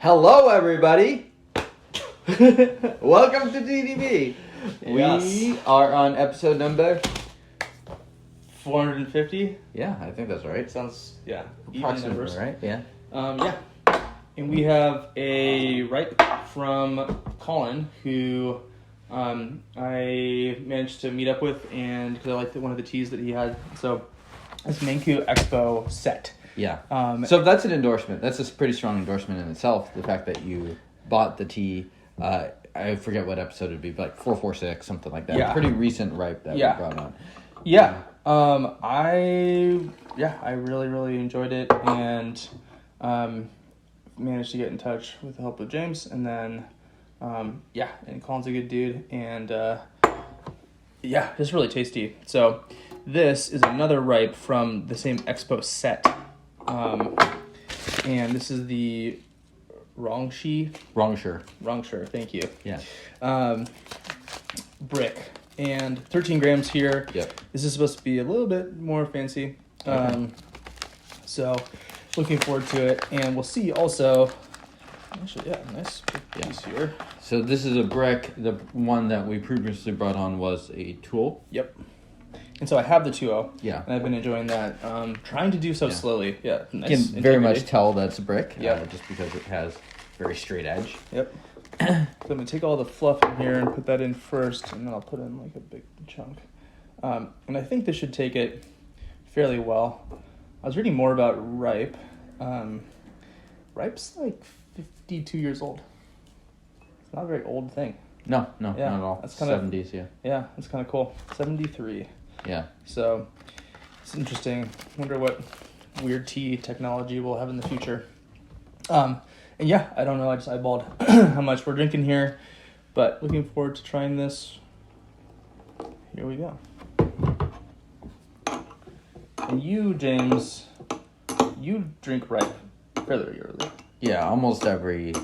Hello, everybody. Welcome to TDB. Yes. We are on episode number 450. Yeah, I think that's right. Sounds even Approximately numbers. right. Yeah. And we have a ripe from Colin, who I managed to meet up with, and because I liked one of the teas that he had. So it's Mengku Expo set. Yeah. So that's an endorsement. That's a pretty strong endorsement in itself. The fact that you bought the tea. I forget what episode it'd be, like 446, something like that. Yeah. Pretty recent ripe that we brought on. Yeah. I really enjoyed it, and managed to get in touch with the help of James, and then and Colin's a good dude, and just really tasty. So this is another ripe from the same Expo set, and this is the Rongsher, thank you. Yeah. Brick, and 13 grams here. Yep. This is supposed to be a little bit more fancy. Okay. So looking forward to it, and we'll see also. Actually, nice big piece here. So this is a brick. The one that we previously brought on was a tool. Yep. And so I have the 2.0. Yeah. And I've been enjoying that. Trying to do so slowly. Yeah. Nice. You can very much tell that's a brick. Yeah. Just because it has very straight edge. Yep. So I'm going to take all the fluff in here and put that in first, and then I'll put in like a big chunk. And I think this should take it fairly well. I was reading more about ripe. Ripe's like 52 years old. It's not a very old thing. No, not at all. That's kind of 70s, yeah. Yeah, that's kind of cool. 73. Yeah. So it's interesting. Wonder what weird tea technology we'll have in the future. And I don't know. I just eyeballed how much we're drinking here, but looking forward to trying this. Here we go. And you, James, you drink ripe fairly regularly. Yeah, almost every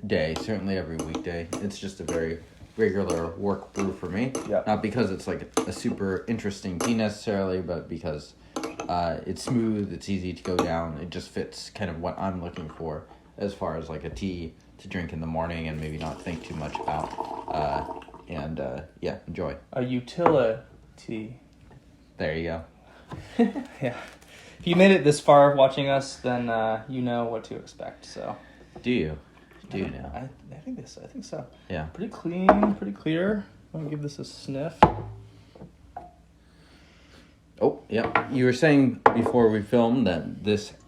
day. Certainly every weekday. It's just a very regular work brew for me. Yeah. Not because it's like a super interesting tea necessarily, but because it's smooth, it's easy to go down. It just fits kind of what I'm looking for as far as like a tea to drink in the morning and maybe not think too much about. Enjoy. A utility. There you go. Yeah. If you made it this far watching us, then you know what to expect. So. Do you? Do you know? I think so. Yeah. Pretty clean, pretty clear. I'm gonna give this a sniff. Oh, yeah. You were saying before we filmed that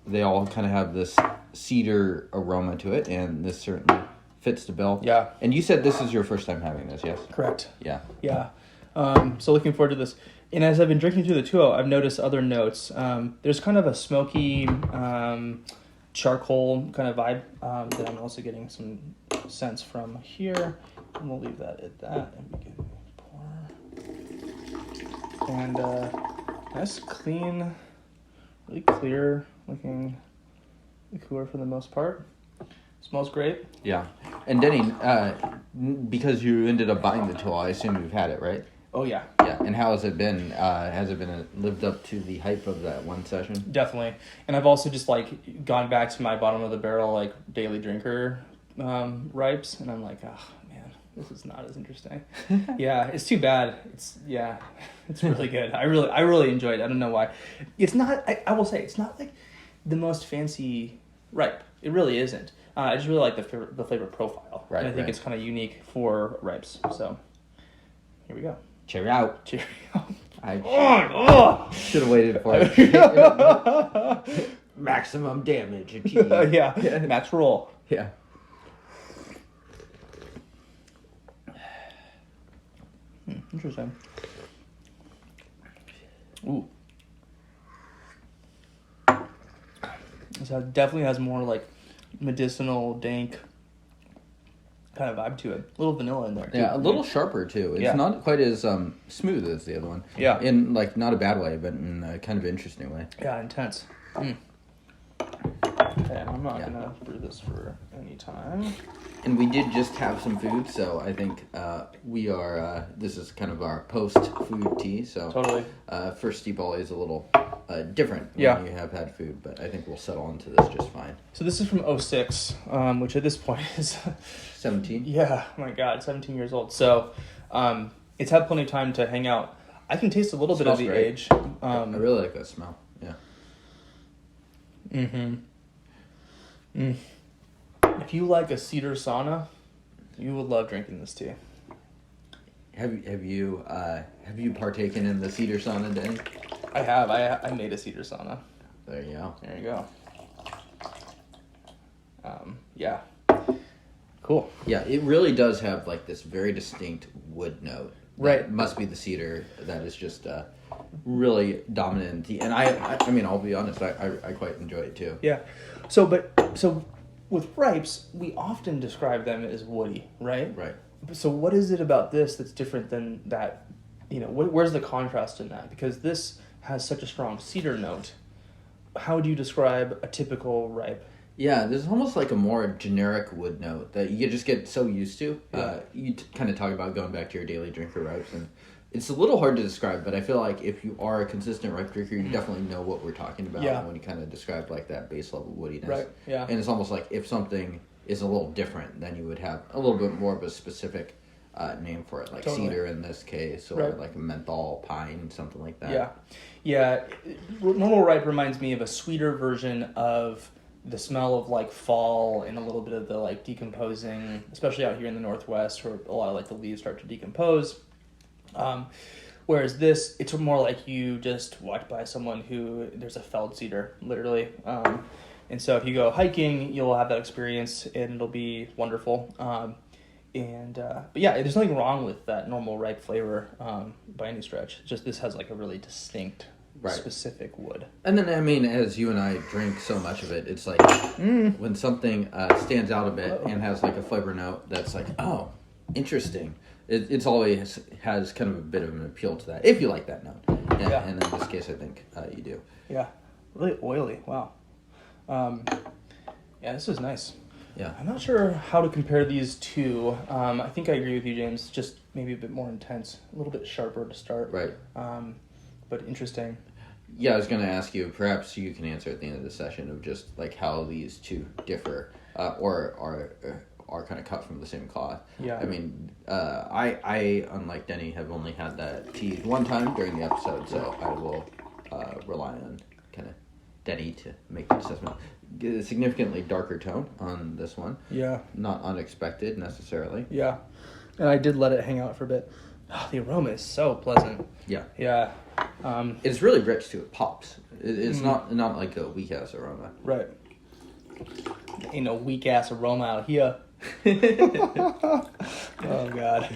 they all kind of have this cedar aroma to it, and this certainly fits the bill. Yeah. And you said this is your first time having this, yes? Correct. Yeah. Yeah. So looking forward to this. And as I've been drinking through the 2.0, I've noticed other notes. There's kind of a smoky charcoal kind of vibe that I'm also getting some sense from here. And we'll leave that at that, and we can pour. And nice, clean, really clear looking liqueur for the most part. Smells great. Yeah. And Denny, because you ended up buying the tool, I assume you've had it, right? Oh, yeah. Yeah. And how has it been? Has it been lived up to the hype of that one session? Definitely. And I've also just like gone back to my bottom of the barrel like daily drinker ripes, and I'm like, oh man, this is not as interesting. Yeah, it's too bad. It's really good. I really enjoyed it. I don't know why. It's not. I will say it's not like the most fancy ripe. It really isn't. I just really like the flavor profile. Right. And I think it's kind of unique for ripes. So here we go. Cheer out. Cheerio. I should have waited for it. Maximum damage achieved. Yeah. Max roll. Yeah. Interesting. Ooh. So it definitely has more like medicinal, dank kind of vibe to it. A little vanilla in there too. Yeah, a little sharper too. It's not quite as smooth as the other one. Yeah. In like not a bad way, but in a kind of interesting way. Yeah, intense. Okay, I'm not gonna brew this for any time. And we did just have some food, so I think we are. This is kind of our post-food tea. So Totally. First steep always a little different when you have had food, but I think we'll settle into this just fine. So this is from '06, which at this point is 17. Yeah, oh my God, 17 years old. So it's had plenty of time to hang out. I can taste a little bit of the great. age. I really like that smell. Yeah. If you like a cedar sauna, you would love drinking this tea. Have you partaken in the cedar sauna, Danny? I have. I made a cedar sauna. There you go. There you go. Yeah. Cool. Yeah, it really does have like this very distinct wood note. Right. It must be the cedar that is just really dominant in tea. And I mean, I'll be honest, I quite enjoy it too. Yeah. So with ripes, we often describe them as woody, right? Right. So what is it about this that's different than that? You know, where's the contrast in that? Because this has such a strong cedar note. How would you describe a typical ripe? Yeah, there's almost like a more generic wood note that you just get so used to. Yeah. You kind of talk about going back to your daily drinker ripes, and it's a little hard to describe, but I feel like if you are a consistent ripe drinker, you definitely know what we're talking about when you kind of describe like that base level woodiness. Right, yeah. And it's almost like if something is a little different, then you would have a little bit more of a specific name for it, like cedar in this case, or like a menthol, pine, something like that. Yeah. Normal ripe reminds me of a sweeter version of the smell of like fall and a little bit of the like decomposing, especially out here in the Northwest where a lot of like the leaves start to decompose. Whereas this, it's more like you just walked by someone who there's a felled cedar, literally. And so if you go hiking, you'll have that experience and it'll be wonderful. But yeah, there's nothing wrong with that normal ripe flavor by any stretch. Just this has like a really distinct, specific wood. And then, I mean, as you and I drink so much of it, it's like when something stands out a bit and has like a flavor note that's like, oh, interesting. It's always has kind of a bit of an appeal to that, if you like that note. And in this case, I think you do. Yeah, really oily. Wow. Yeah, this is nice. Yeah. I'm not sure how to compare these two. I think I agree with you, James. Just maybe a bit more intense, a little bit sharper to start. Right. But interesting. Yeah, I was going to ask you, perhaps you can answer at the end of the session of just like how these two differ or are kind of cut from the same cloth. Yeah. I mean, I unlike Denny, have only had that tea one time during the episode, so I will rely on kind of Denny to make the assessment. Get a significantly darker tone on this one. Yeah. Not unexpected necessarily. Yeah. And I did let it hang out for a bit. Oh, the aroma is so pleasant. Yeah. Yeah. It's really rich too. It pops. It's not like a weak ass aroma. Right. Ain't no weak ass aroma out here. Oh God.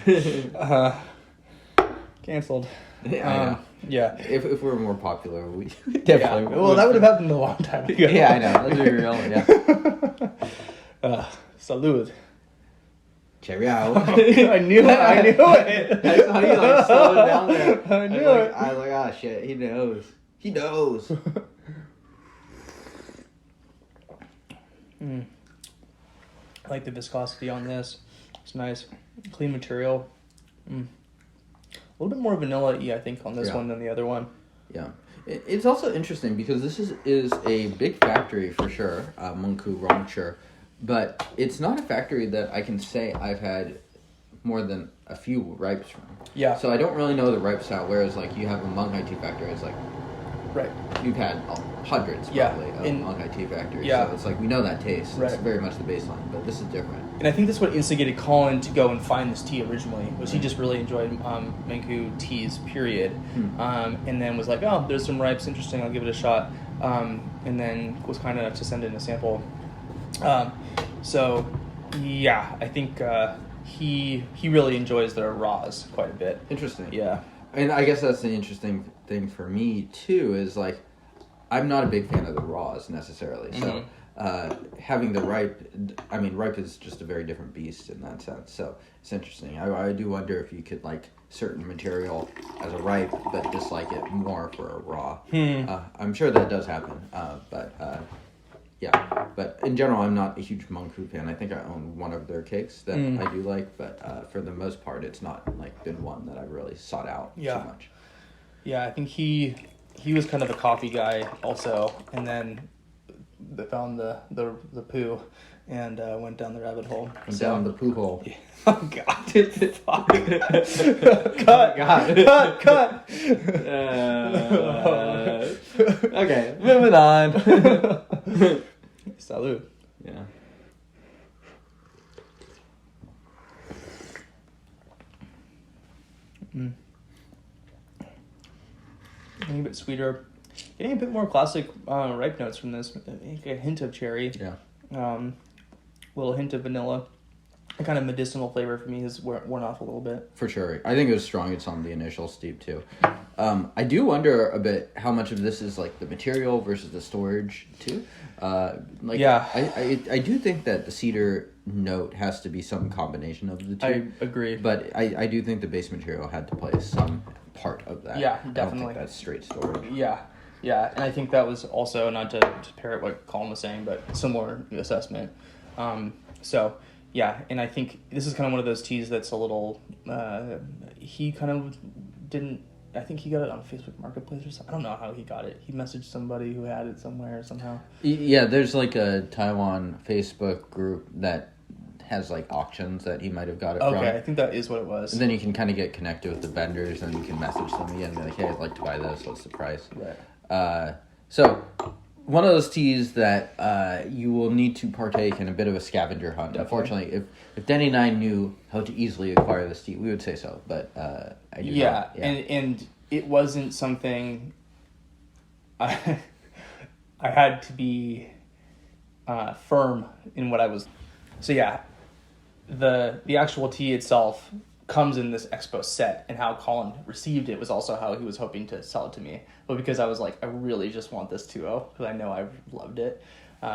Canceled. Yeah, I know. Yeah. If we were more popular, we definitely. Yeah. Well, that would have happened a long time ago. Yeah, I know. Let's be real. Yeah. Salud. Cheerio. I knew it. I saw you like slow it down there. I knew it. I was like, ah, shit. He knows. He knows. I like the viscosity on this. It's nice. Clean material. A little bit more vanilla-y, I think, on this one than the other one. Yeah. It's also interesting because this is a big factory for sure, Mengku Rongshire, but it's not a factory that I can say I've had more than a few ripes from. Yeah. So I don't really know the ripe style, whereas like you have a Mengkai tea factory, it's like right. You've had hundreds probably of Mengkai tea factories. Yeah. So it's like we know that taste. Right. It's very much the baseline, but this is different. And I think that's what instigated Colin to go and find this tea originally, was he just really enjoyed Mengku teas, period. And then was like, oh, there's some ripes, interesting, I'll give it a shot. And then was kind enough to send in a sample. So, yeah, I think he really enjoys their raws quite a bit. Interesting. Yeah. And I guess that's the interesting thing for me, too, is like, I'm not a big fan of the raws necessarily. So having the ripe, I mean, ripe is just a very different beast in that sense. So it's interesting. I do wonder if you could like certain material as a ripe, but dislike it more for a raw. I'm sure that does happen. Yeah. But in general, I'm not a huge Mengku fan. I think I own one of their cakes that I do like, but for the most part, it's not like been one that I've really sought out so much. Yeah, I think he he was kind of a coffee guy also, and then found the Pu'erh and went down the rabbit hole. Went down the poo hole. Yeah. Oh God! Fuck. Cut. Okay, moving on. Salud. Yeah. Getting a bit sweeter, getting a bit more classic ripe notes from this. A hint of cherry. Yeah. Little hint of vanilla. A kind of medicinal flavor for me has worn off a little bit. For sure. I think it was strongest on the initial steep too. I do wonder a bit how much of this is like the material versus the storage too. Yeah. I do think that the cedar note has to be some combination of the two. I agree. But I do think the base material had to play some part of that. Yeah, I don't definitely. think that's straight storage. Yeah, and I think that was also, not to parrot what Colin was saying, but similar assessment. So, yeah, and I think this is kind of one of those teas that's a little, he kind of didn't, I think he got it on Facebook Marketplace or something. I don't know how he got it. He messaged somebody who had it somewhere somehow. Yeah, there's like a Taiwan Facebook group that has like auctions that he might have got it from. Okay, I think that is what it was. And then you can kind of get connected with the vendors, and you can message them again and be like, hey, I'd like to buy this. What's the price? Right. So one of those teas that you will need to partake in a bit of a scavenger hunt. Definitely. Unfortunately, if Denny and I knew how to easily acquire this tea, we would say so. But I do not. Yeah. And it wasn't something I had to be firm in what I was. So yeah, the actual tea itself comes in this Expo set, and how Colin received it was also how he was hoping to sell it to me. But because I was like, I really just want this 2.0 because I know I've loved it,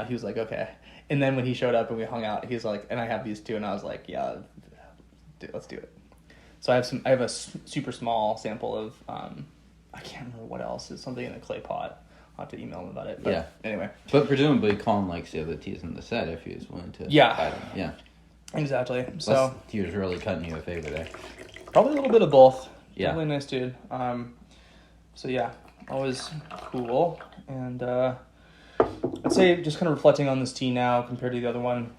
he was like, okay. And then when he showed up and we hung out, he's like, and I have these two, and I was like, yeah, let's do it. So I have a super small sample of I can't remember what else. It's something in a clay pot. I'll have to email him about it. But yeah. Anyway. But presumably Colin likes the other teas in the set if he was willing to buy them. Yeah. Exactly. So he was really cutting you a favor there. Probably a little bit of both. Yeah. Really nice dude. So yeah, always cool. And I'd say just kind of reflecting on this tea now compared to the other one,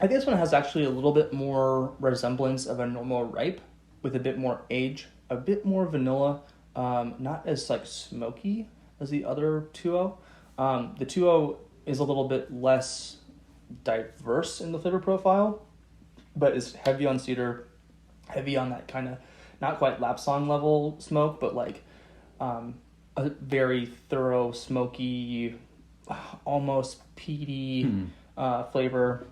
I think this one has actually a little bit more resemblance of a normal ripe with a bit more age, a bit more vanilla, not as like smoky as the other 2.0. The 2.0 is a little bit less diverse in the flavor profile, but is heavy on cedar, heavy on that kind of not quite lapsang level smoke, but like a very thorough smoky, almost peaty flavor.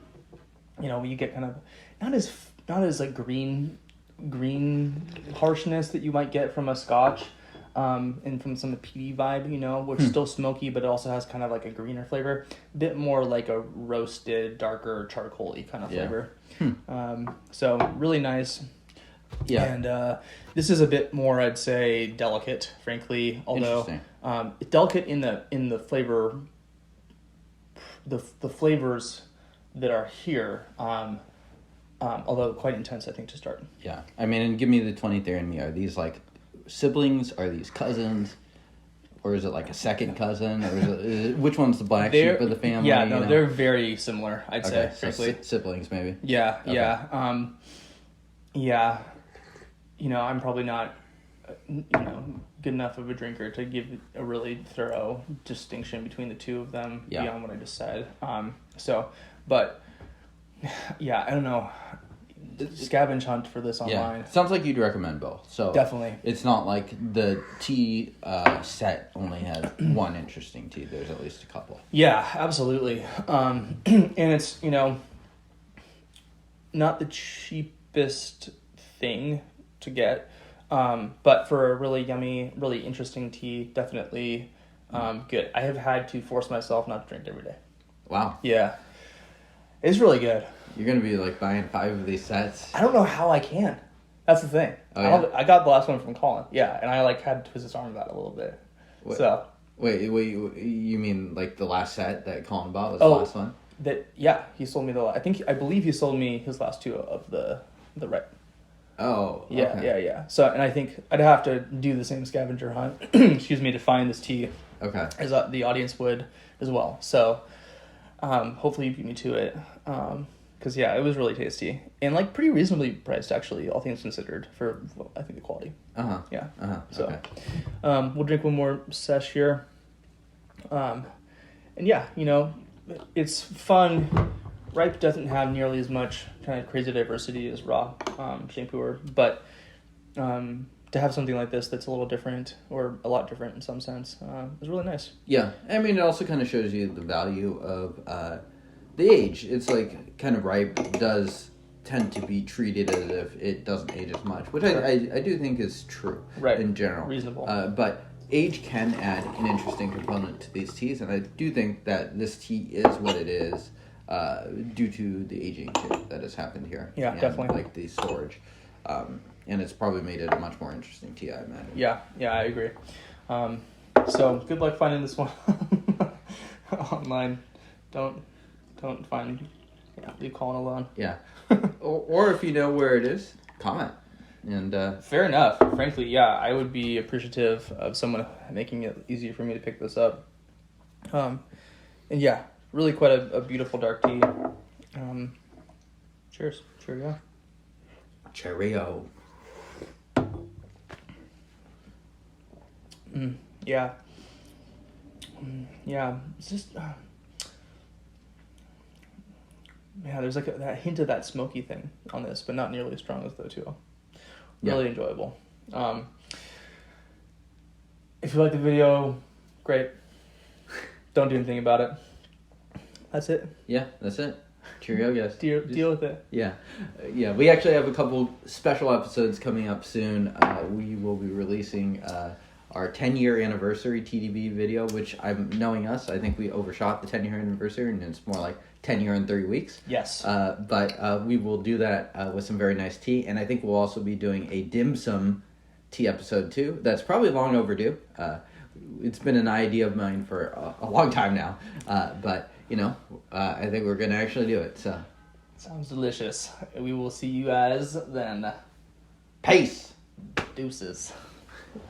You know, you get kind of not as like green harshness that you might get from a Scotch, and from some of the peaty vibe, you know, which is still smoky, but it also has kind of like a greener flavor, a bit more like a roasted, darker, charcoal-y kind of flavor. So really nice. Yeah. And this is a bit more, I'd say, delicate, frankly, although delicate in the flavor, the flavors that are here, although quite intense, I think, to start. Yeah. I mean, and give me the 23andMe. Are these like siblings? Are these cousins? Or is it like a second cousin? Or is it which one's the black sheep of the family? Yeah, no, they're very similar, I'd say, frankly. So siblings, maybe? Yeah, Okay. Yeah. You know, I'm probably not, good enough of a drinker to give a really thorough distinction between the two of them beyond what I just said. But yeah, I don't know. Scavenge hunt for this online. Yeah. Sounds like you'd recommend both. So definitely. It's not like the tea set only has one interesting tea. There's at least a couple. Yeah, absolutely. And it's, not the cheapest thing to get, but for a really yummy, really interesting tea, definitely good. I have had to force myself not to drink it every day. Wow. Yeah. It's really good. You're going to be like buying 5 of these sets? I don't know how I can. That's the thing. Oh, yeah? I got the last one from Colin. Yeah, and I had to twist his arm about it a little bit. What? So. Wait, you mean like the last set that Colin bought was the last one? He sold me I believe he sold me his last 2 of the right. Oh, Yeah, okay. yeah. So, and I think I'd have to do the same scavenger hunt, excuse me, to find this tea Okay. as the audience would as well. So, hopefully you beat me to it. Because, yeah, it was really tasty. And, like, pretty reasonably priced, actually, all things considered, for, well, I think, the quality. Uh-huh. Yeah. Uh-huh. So, Okay. we'll drink one more sesh here. And, yeah, you know, it's fun. Ripe doesn't have nearly as much kind of crazy diversity as raw Pu'erh, but to have something like this that's a little different, or a lot different in some sense, is really nice. Yeah. I mean, it also kind of shows you the value of the age. It's like kind of ripe does tend to be treated as if it doesn't age as much, which Sure. I do think is true in general. Reasonable. But age can add an interesting component to these teas, and I do think that this tea is what it is due to the aging that has happened here. Yeah, and, definitely. like the storage. And it's probably made it a much more interesting tea, I imagine. Yeah, I agree. So good luck finding this one online. Don't find, leave Colin alone. Yeah. or if you know where it is, comment. And Fair enough. Frankly, yeah, I would be appreciative of someone making it easier for me to pick this up. And yeah, really quite a beautiful dark tea. Cheers. Cheerio. Cheerio. Yeah. Yeah, it's just... yeah, there's like that hint of that smoky thing on this, but not nearly as strong as the tuo. Really enjoyable. If you like the video, great. Don't do anything about it. That's it. Yeah, that's it. Cheerio, guys. Deal with it. Yeah. We actually have a couple special episodes coming up soon. We will be releasing our 10-year anniversary TDB video, which knowing us, I think we overshot the 10-year anniversary, and it's more like 10 year and 30 weeks. Yes. But we will do that with some very nice tea, and I think we'll also be doing a dim sum tea episode too. That's probably long overdue. It's been an idea of mine for a long time now, but I think we're going to actually do it. So, sounds delicious. We will see you guys then. peace. Deuces.